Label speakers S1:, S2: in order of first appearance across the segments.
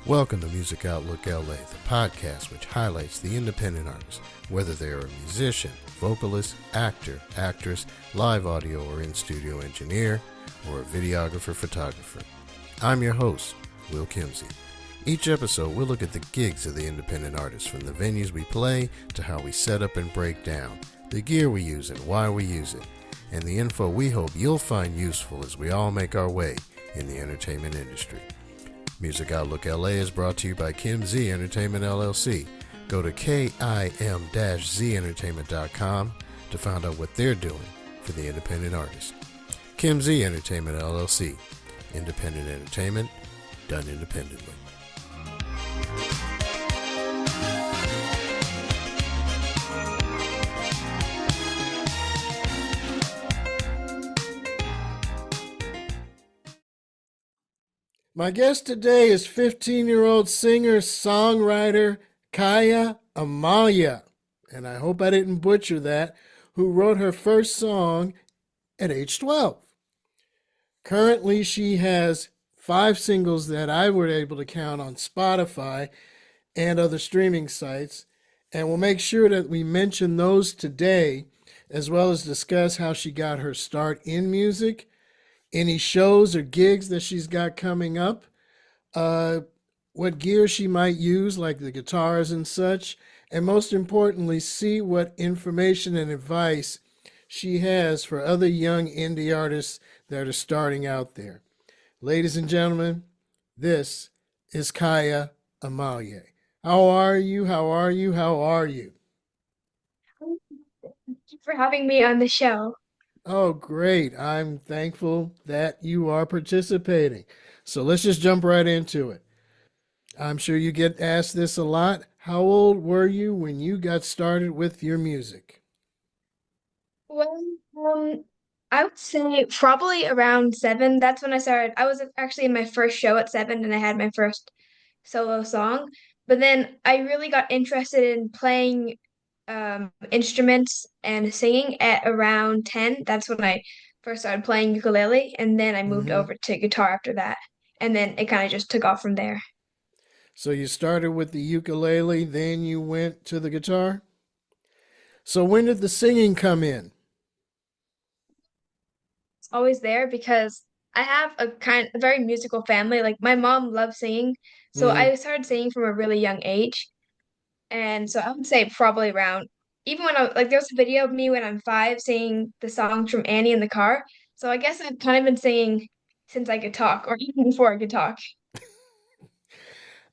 S1: Welcome to Music Outlook LA, the podcast which highlights the independent artist, whether they are a musician, vocalist, actor, actress, live audio or in-studio engineer, or a videographer, photographer. I'm your host, Will Kimsey. Each episode, we'll look at the gigs of the independent artists, from the venues we play to how we set up and break down, the gear we use and why we use it, and the info we hope you'll find useful as we all make our way in the entertainment industry. Music Outlook LA is brought to you by Kim Z Entertainment LLC. Go to kim-zentertainment.com to find out what they're doing for the independent artist. Kim Z Entertainment LLC. Independent entertainment done independently. My guest today is 15-year-old singer-songwriter Kaja Amalie, and I hope I didn't butcher that, who wrote her first song at age 12. Currently, she has 5 singles that I were able to count on Spotify and other streaming sites, and we'll make sure that we mention those today, as well as discuss how she got her start in music, any shows or gigs that she's got coming up, what gear she might use, like the guitars and such, and most importantly, see what information and advice she has for other young indie artists that are starting out there. Ladies and gentlemen, this is Kaja Amalie. How are you? How are you? How are you?
S2: Thank you for having me on the show.
S1: Oh, great. I'm thankful that you are participating. So let's just jump right into it. I'm sure you get asked this a lot. How old were you when you got started with your music?
S2: Well, I would say probably around 7. That's when I started. I was actually in my first show at 7 and I had my first solo song. But then I really got interested in playing instruments and singing at around 10. That's when I first started playing ukulele, and then I moved
S1: Hmm.
S2: over to guitar after that. And then it kind of just took off from there.
S1: So you started with the ukulele, then you went to the guitar? So when did the singing come in?
S2: Always there because I have a very musical family. Like my mom loves singing, so
S1: Hmm.
S2: I started singing from a really young age. And so I would say probably around even when I like there's a video of me when I'm 5 singing the songs from Annie in the car. So I guess I've kind of been singing since I could talk or even before I could talk.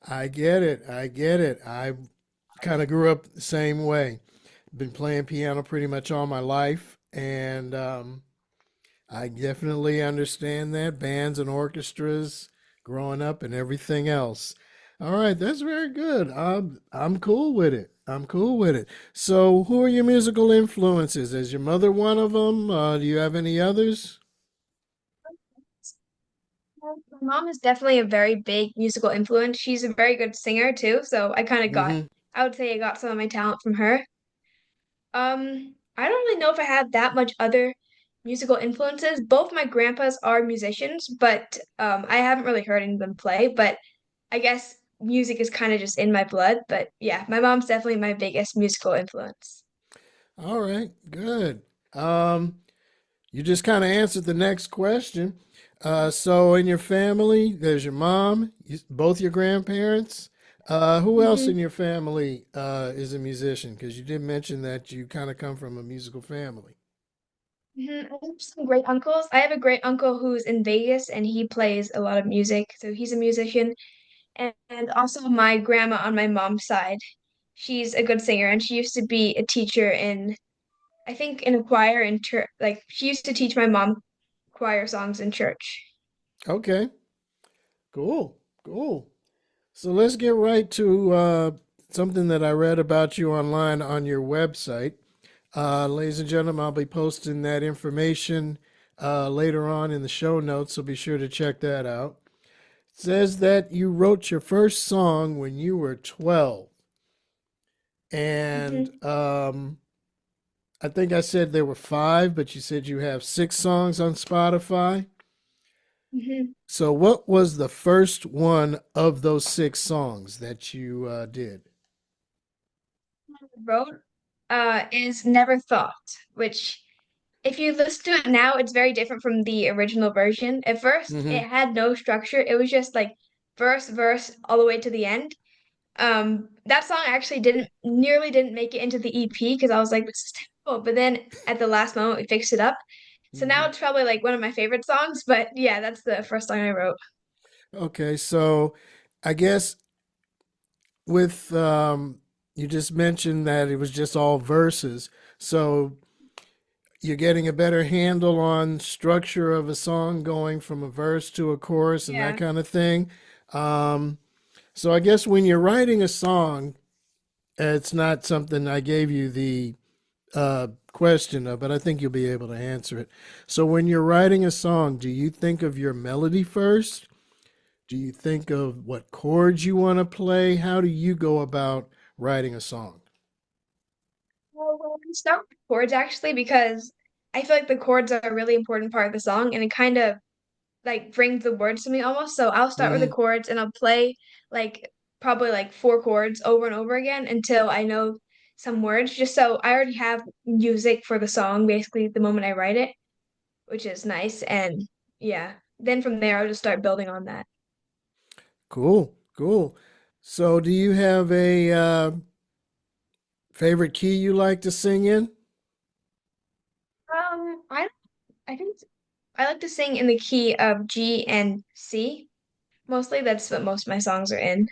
S1: I get it. I get it. I kind of grew up the same way. Been playing piano pretty much all my life, and I definitely understand that. Bands and orchestras, growing up, and everything else. All right, that's very good. I'm cool with it. I'm cool with it. So, who are your musical influences? Is your mother one of them? Do you have any others?
S2: My mom is definitely a very big musical influence. She's a very good singer too, so
S1: Hmm.
S2: I would say I got some of my talent from her. I don't really know if I have that much other musical influences. Both my grandpas are musicians, but I haven't really heard any of them play. But I guess music is kind of just in my blood. But yeah, my mom's definitely my biggest musical influence.
S1: All right, good. Um, you just kind of answered the next question. So, in your family, there's your mom, both your grandparents. Who else in
S2: Hmm.
S1: your family is a musician? Because you did mention that you kind of come from a musical family.
S2: I have some great uncles. I have a great uncle who's in Vegas and he plays a lot of music, so he's a musician. And also my grandma on my mom's side. She's a good singer and she used to be a teacher in I think in a choir in church. Like she used to teach my mom choir songs in church.
S1: Okay, cool, cool. So let's get right to something that I read about you online on your website. Ladies and gentlemen, I'll be posting that information later on in the show notes, so be sure to check that out. It says that you wrote your first song when you were 12. And
S2: Hmm.
S1: I think I said there were 5, but you said you have 6 songs on Spotify.
S2: Mhm.
S1: So, what was the first one of those six songs that you did?
S2: Wrote is Never Thought, which if you listen to it now, it's very different from the original version. At first,
S1: Hmm.
S2: it had no structure. It was just like verse, verse, all the way to the end. That song actually didn't make it into the EP because I was like, this is terrible. But then at the last moment, we fixed it up. So now
S1: Hmm.
S2: it's probably like one of my favorite songs. But yeah, that's the first song I wrote.
S1: Okay, so I guess with you just mentioned that it was just all verses. So you're getting a better handle on structure of a song going from a verse to a chorus and that
S2: Yeah.
S1: kind of thing. Um, so I guess when you're writing a song, it's not something I gave you the question of, but I think you'll be able to answer it. So when you're writing a song, do you think of your melody first? Do you think of what chords you want to play? How do you go about writing a song?
S2: Well, we can start with chords actually because I feel like the chords are a really important part of the song and it kind of like brings the words to me almost. So I'll start with the
S1: Hmm.
S2: chords and I'll play like probably like four chords over and over again until I know some words, just so I already have music for the song basically the moment I write it, which is nice. And yeah, then from there I'll just start building on that.
S1: Cool, cool. So do you have a favorite key you like to sing in?
S2: I think I like to sing in the key of G and C. Mostly that's what most of my songs are in.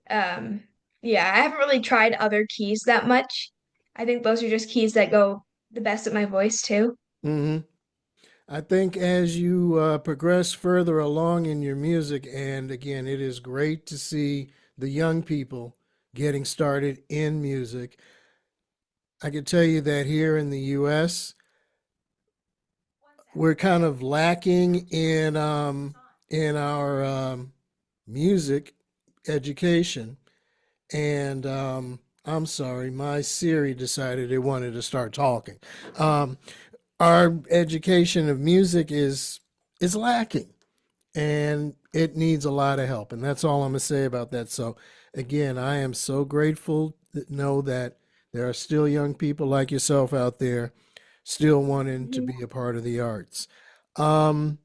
S2: Um, yeah, I haven't really tried other keys that much. I think those are just keys that go the best with my voice too.
S1: Hmm. I think as you progress further along in your music, and again, it is great to see the young people getting started in music. I can tell you that here in the US, we're kind of lacking in our music education. And I'm sorry, my Siri decided it wanted to start talking. Um, our education of music is lacking, and it needs a lot of help. And that's all I'm gonna say about that. So, again, I am so grateful to know that there are still young people like yourself out there still wanting to
S2: Mhm.
S1: be a part of the arts. Um,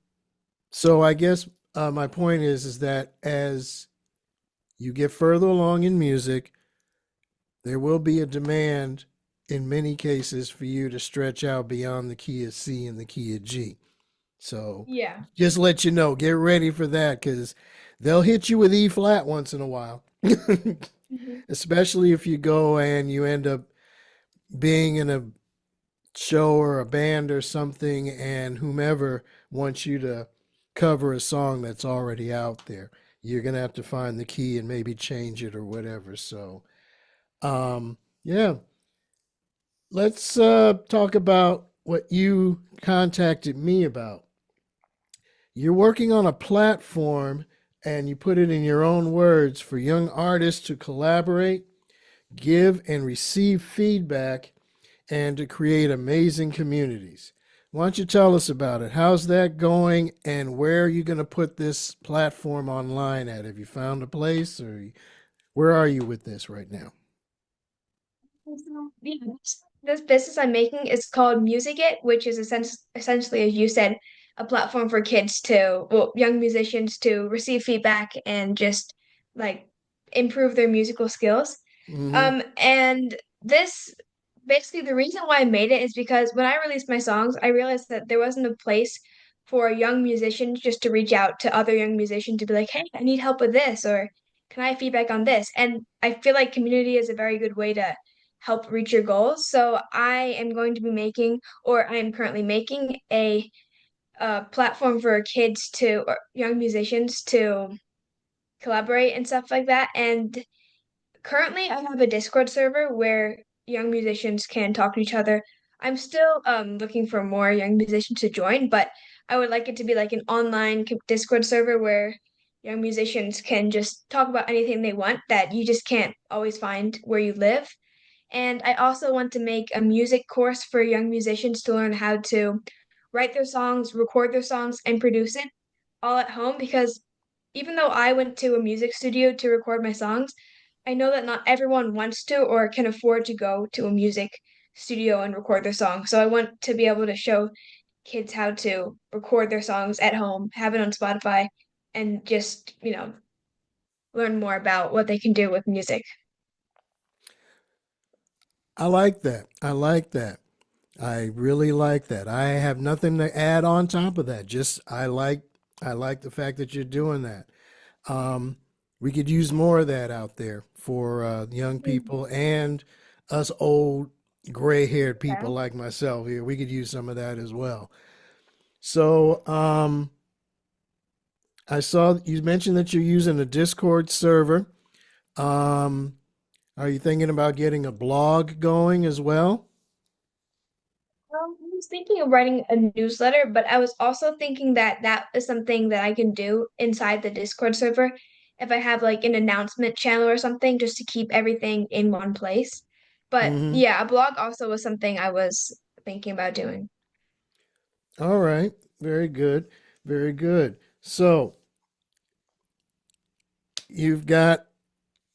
S1: so I guess my point is that as you get further along in music, there will be a demand in many cases for you to stretch out beyond the key of C and the key of G. So
S2: Yeah.
S1: just let you know, get ready for that because they'll hit you with E flat once in a while.
S2: Mhm.
S1: Especially if you go and you end up being in a show or a band or something, and whomever wants you to cover a song that's already out there. You're going to have to find the key and maybe change it or whatever. So, yeah, let's talk about what you contacted me about. You're working on a platform and you put it in your own words for young artists to collaborate, give, and receive feedback and to create amazing communities. Why don't you tell us about it? How's that going, and where are you going to put this platform online at? Have you found a place, or where are you with this right now?
S2: So, yeah, this business I'm making is called Music It, which is essentially, as you said, a platform for kids to, well, young musicians to receive feedback and just like improve their musical skills.
S1: Mm-hmm.
S2: And this basically the reason why I made it is because when I released my songs, I realized that there wasn't a place for young musicians just to reach out to other young musicians to be like, hey, I need help with this, or can I have feedback on this? And I feel like community is a very good way to help reach your goals. So I am going to be making, or I am currently making a platform for kids to, or young musicians to collaborate and stuff like that. And currently, I have a Discord server where young musicians can talk to each other. I'm still looking for more young musicians to join, but I would like it to be like an online Discord server where young musicians can just talk about anything they want that you just can't always find where you live. And I also want to make a music course for young musicians to learn how to write their songs, record their songs, and produce it. all at home because even though I went to a music studio to record my songs, I know that not everyone wants to or can afford to go to a music studio and record their songs. So I want to be able to show kids how to record their songs at home, have it on Spotify, and just, learn more about what they can do with music.
S1: I like that. I like that. I really like that. I have nothing to add on top of that. Just I like the fact that you're doing that. Um, we could use more of that out there for young
S2: Mhm.
S1: people and us old gray-haired
S2: Yeah.
S1: people like myself here. We could use some of that as well. So I saw you mentioned that you're using a Discord server. Um, are you thinking about getting a blog going as well?
S2: I was thinking of writing a newsletter, but I was also thinking that that is something that I can do inside the Discord server if I have like an announcement channel or something just to keep everything in one place. But
S1: Mm-hmm.
S2: yeah, a blog also was something I was thinking about doing.
S1: All right. Very good. Very good. So you've got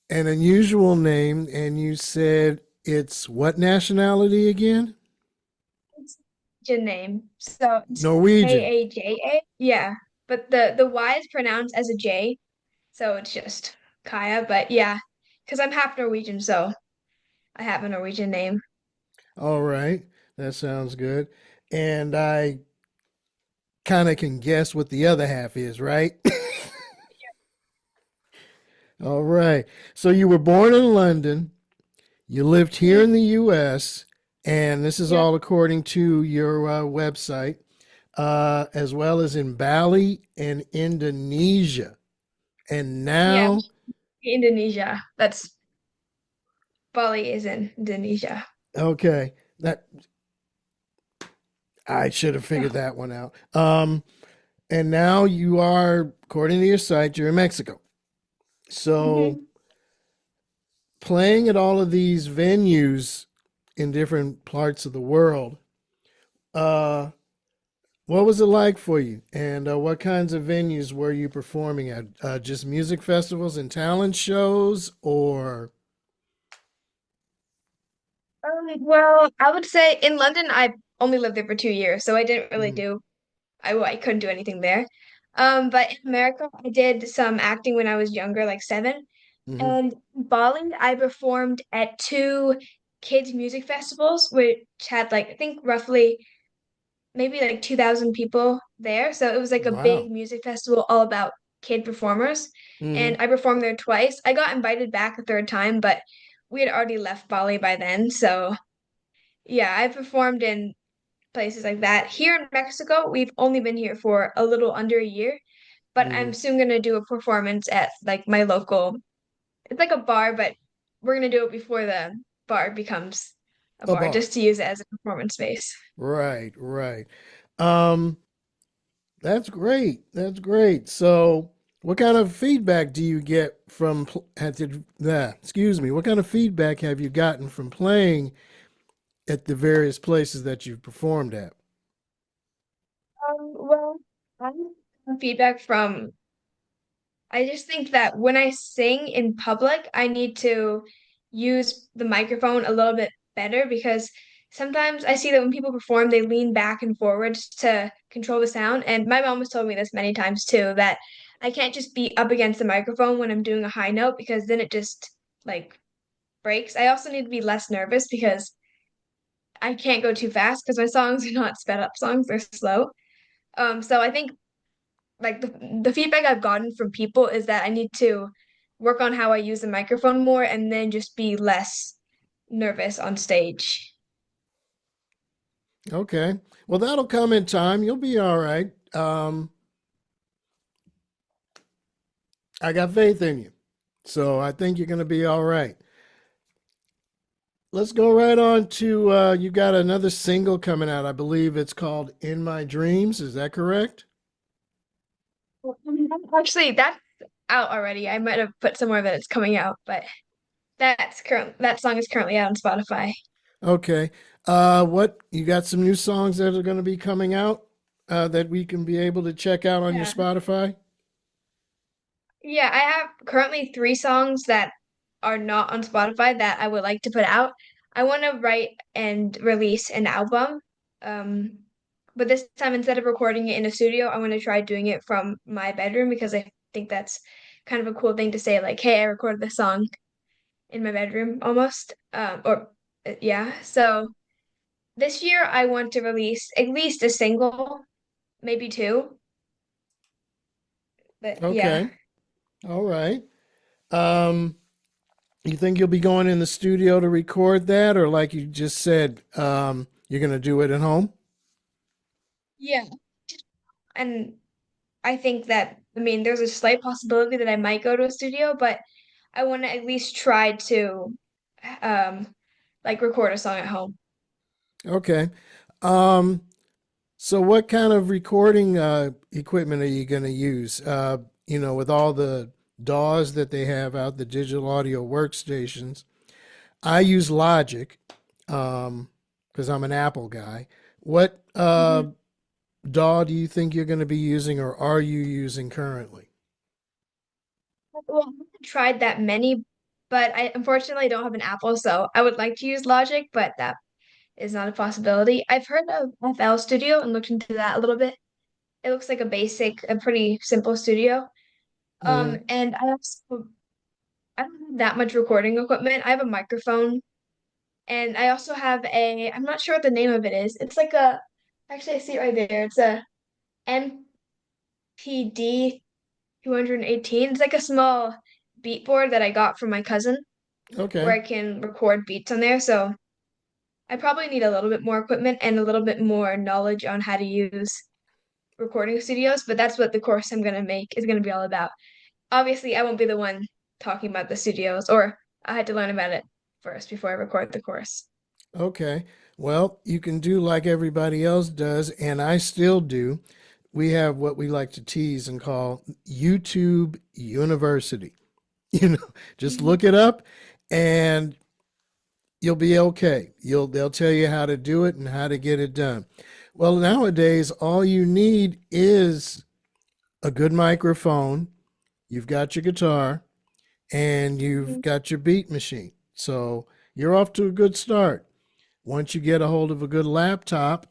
S1: an unusual name, and you said it's what nationality again?
S2: It's a name. So it's
S1: Norwegian.
S2: Kaja. Yeah, but the Y is pronounced as a J, so it's just Kaya. But yeah, because I'm half Norwegian, so I have a Norwegian name.
S1: All right. That sounds good. And I kind of can guess what the other half is, right? All right. So you were born in London, you lived here in
S2: Mhm.
S1: the US, and this is
S2: Yep.
S1: all according to your website, as well as in Bali and Indonesia. And
S2: Yeah,
S1: now,
S2: Indonesia. That's Bali is in Indonesia.
S1: okay, that I should have figured that one out. And now you are, according to your site, you're in Mexico. So
S2: Mhm.
S1: playing at all of these venues in different parts of the world, uh, what was it like for you? And what kinds of venues were you performing at? Just music festivals and talent shows, or
S2: Well, I would say in London, I only lived there for 2 years, so I didn't really
S1: mm-hmm,
S2: do, I couldn't do anything there. But in America, I did some acting when I was younger, like 7.
S1: mm-hmm,
S2: And in Bali, I performed at two kids' music festivals, which had like, I think roughly maybe like 2,000 people there. So it was like a
S1: wow,
S2: big music festival all about kid performers.
S1: mm-hmm,
S2: And I performed there twice. I got invited back a third time, but we had already left Bali by then. So yeah, I performed in places like that. Here in Mexico, we've only been here for a little under a year, but
S1: mm-hmm.
S2: I'm soon gonna do a performance at like my local, it's like a bar, but we're gonna do it before the bar becomes a
S1: A
S2: bar,
S1: bar,
S2: just to use it as a performance space.
S1: right, right. Um, That's great. That's great. So, what kind of feedback do you get from excuse me, what kind of feedback have you gotten from playing at the various places that you've performed at?
S2: Well, I have feedback from, I just think that when I sing in public, I need to use the microphone a little bit better because sometimes I see that when people perform, they lean back and forwards to control the sound. And my mom has told me this many times too, that I can't just be up against the microphone when I'm doing a high note because then it just like breaks. I also need to be less nervous because I can't go too fast because my songs are not sped up songs, they're slow. So I think like the feedback I've gotten from people is that I need to work on how I use the microphone more and then just be less nervous on stage.
S1: Okay. Well, that'll come in time. You'll be all right. I got faith in you. So, I think you're going to be all right. Let's go right on to you got another single coming out. I believe it's called In My Dreams. Is that correct?
S2: Actually, that's out already. I might have put somewhere that it's coming out, but that song is currently out on Spotify.
S1: Okay. What you got some new songs that are going to be coming out? that we can be able to check out on your
S2: Yeah.
S1: Spotify?
S2: Yeah, I have currently three songs that are not on Spotify that I would like to put out. I want to write and release an album. Um, but this time, instead of recording it in a studio, I want to try doing it from my bedroom because I think that's kind of a cool thing to say, like, hey, I recorded this song in my bedroom almost. Yeah. So this year, I want to release at least a single, maybe two. But yeah.
S1: Okay. All right. Um, you think you'll be going in the studio to record that, or like you just said, you're going to do it at home?
S2: Yeah. And I think that, I mean, there's a slight possibility that I might go to a studio, but I want to at least try to um like record a song at home.
S1: Okay. Um, so what kind of recording equipment are you going to use? With all the DAWs that they have out, the digital audio workstations. I use Logic because I'm an Apple guy. What
S2: Hmm.
S1: DAW do you think you're going to be using, or are you using currently?
S2: Well, I haven't tried that many, but I unfortunately don't have an Apple, so I would like to use Logic, but that is not a possibility. I've heard of FL Studio and looked into that a little bit. It looks like a pretty simple studio.
S1: Mm,
S2: And I don't have that much recording equipment. I have a microphone. And I also have I'm not sure what the name of it is. Actually, I see it right there. It's a MPD 218. It's like a small beat board that I got from my cousin where
S1: okay.
S2: I can record beats on there. So I probably need a little bit more equipment and a little bit more knowledge on how to use recording studios, but that's what the course I'm going to make is going to be all about. Obviously, I won't be the one talking about the studios, or I had to learn about it first before I record the course.
S1: Okay. Well, you can do like everybody else does, and I still do. We have what we like to tease and call YouTube University. You know, just
S2: Mhm.
S1: look it up and you'll be okay. They'll tell you how to do it and how to get it done. Well, nowadays all you need is a good microphone, you've got your guitar, and you've got your beat machine. So, you're off to a good start. Once you get a hold of a good laptop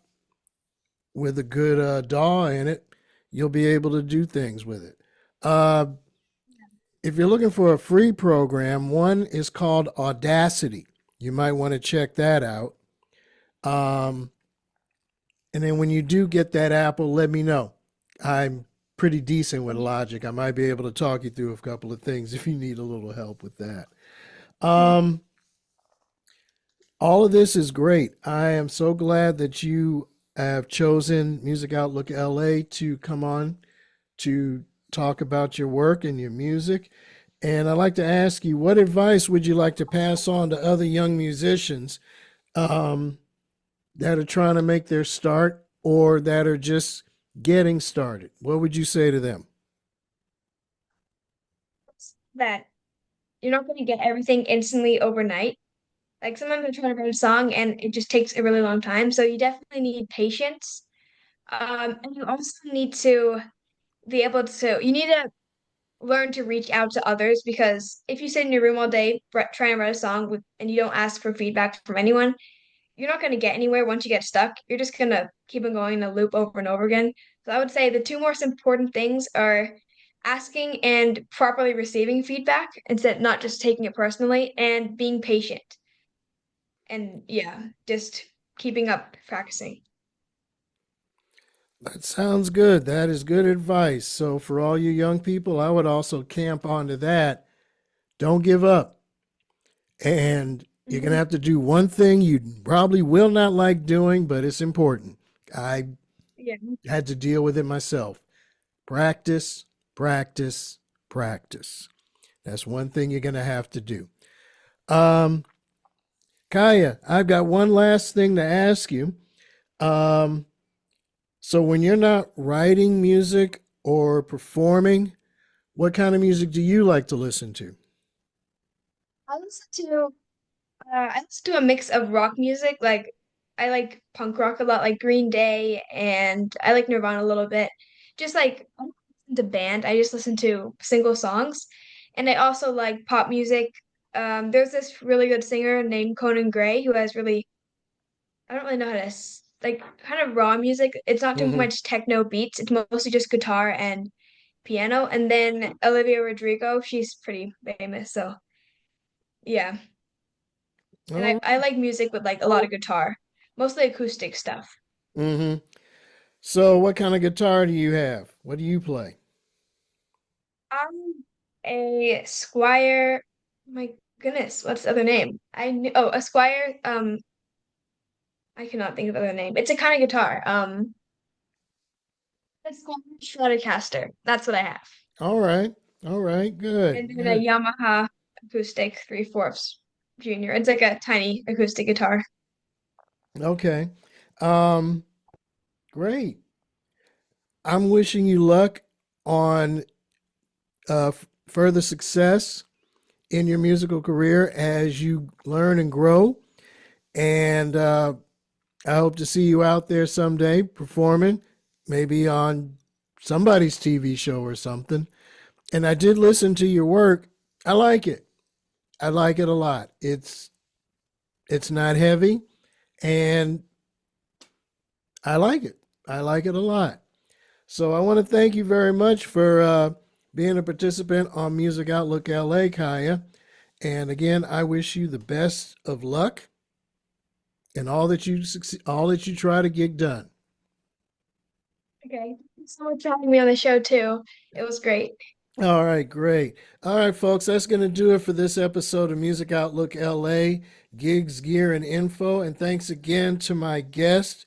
S1: with a good DAW in it, you'll be able to do things with it. Uh, if you're looking for a free program, one is called Audacity. You might want to check that out. Um, and then when you do get that Apple, let me know. I'm pretty decent with Logic. I might be able to talk you through a couple of things if you need a little help with that. Um, all of this is great. I am so glad that you have chosen Music Outlook LA to come on to talk about your work and your music. And I'd like to ask you, what advice would you like to pass on to other young musicians um, that are trying to make their start or that are just getting started? What would you say to them?
S2: That you're not going to get everything instantly overnight. Like sometimes I'm trying to write a song and it just takes a really long time. So you definitely need patience. And you also need to you need to learn to reach out to others because if you sit in your room all day trying to write a song and you don't ask for feedback from anyone, you're not going to get anywhere once you get stuck. You're just going to keep on going in a loop over and over again. So I would say the two most important things are asking and properly receiving feedback instead not just taking it personally and being patient. And yeah, just keeping up practicing.
S1: That sounds good. That is good advice. So, for all you young people, I would also camp onto that. Don't give up. And you're going to
S2: Mhm.
S1: have to do one thing you probably will not like doing, but it's important. I
S2: Yeah.
S1: had to deal with it myself. Practice, practice, practice. That's one thing you're going to have to do. Um, Kaya, I've got one last thing to ask you. Um, so, when you're not writing music or performing, what kind of music do you like to listen to?
S2: I listen to I listen to a mix of rock music, like I like punk rock a lot, like Green Day, and I like Nirvana a little bit. Just like I don't listen to band, I just listen to single songs. And I also like pop music. There's this really good singer named Conan Gray who has really, I don't really know how to like kind of raw music. It's not too
S1: Mm-hmm.
S2: much techno beats. It's mostly just guitar and piano. And then Olivia Rodrigo, she's pretty famous. So yeah. And
S1: All
S2: I like music with like a lot of guitar, mostly acoustic stuff.
S1: right. Mm-hmm. So, what kind of guitar do you have? What do you play?
S2: I'm a Squire. My goodness, what's the other name? I knew. Oh, a Squire. I cannot think of the other name. It's a kind of guitar. A Squire Stratocaster. That's what I have.
S1: All right. All right.
S2: And
S1: Good.
S2: then a
S1: Good.
S2: Yamaha acoustic 3/4 junior. It's like a tiny acoustic guitar.
S1: Okay. Um, Great. I'm wishing you luck on further success in your musical career as you learn and grow. And I hope to see you out there someday performing, maybe on somebody's TV show or something. And I did listen to your work. I like it. I like it a lot. It's not heavy, and I like it. I like it a lot. So I want to thank you very much for being a participant on Music Outlook LA, Kaya. And again, I wish you the best of luck in all that you try to get done.
S2: Okay. Thanks so much for having me on the show too. It was great.
S1: All right, great. All right, folks, that's going to do it for this episode of Music Outlook LA, gigs, gear, and info. And thanks again to my guest,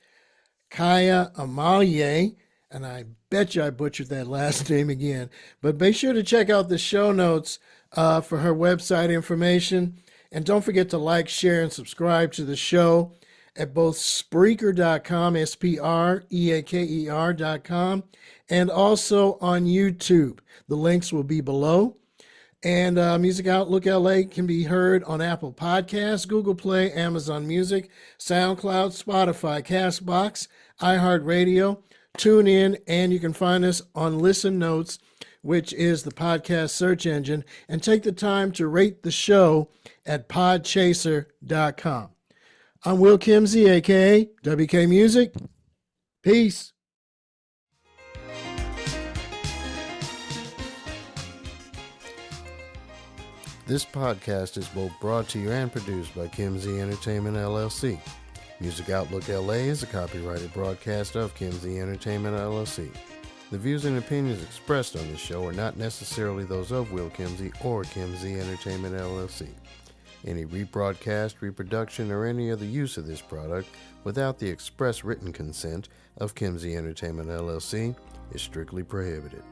S1: Kaja Amalie, and I bet you I butchered that last name again. But be sure to check out the show notes for her website information. And don't forget to like, share, and subscribe to the show at both Spreaker.com, Spreaker.com, and also on YouTube. The links will be below. And Music Outlook LA can be heard on Apple Podcasts, Google Play, Amazon Music, SoundCloud, Spotify, Castbox, iHeartRadio, TuneIn, and you can find us on Listen Notes, which is the podcast search engine. And take the time to rate the show at podchaser.com. I'm Will Kimsey, aka WK Music. Peace. This podcast is both brought to you and produced by Kimsey Entertainment LLC. Music Outlook LA is a copyrighted broadcast of Kimsey Entertainment LLC. The views and opinions expressed on this show are not necessarily those of Will Kimsey or Kimsey Entertainment LLC. Any rebroadcast, reproduction, or any other use of this product without the express written consent of Kimsey Entertainment LLC is strictly prohibited.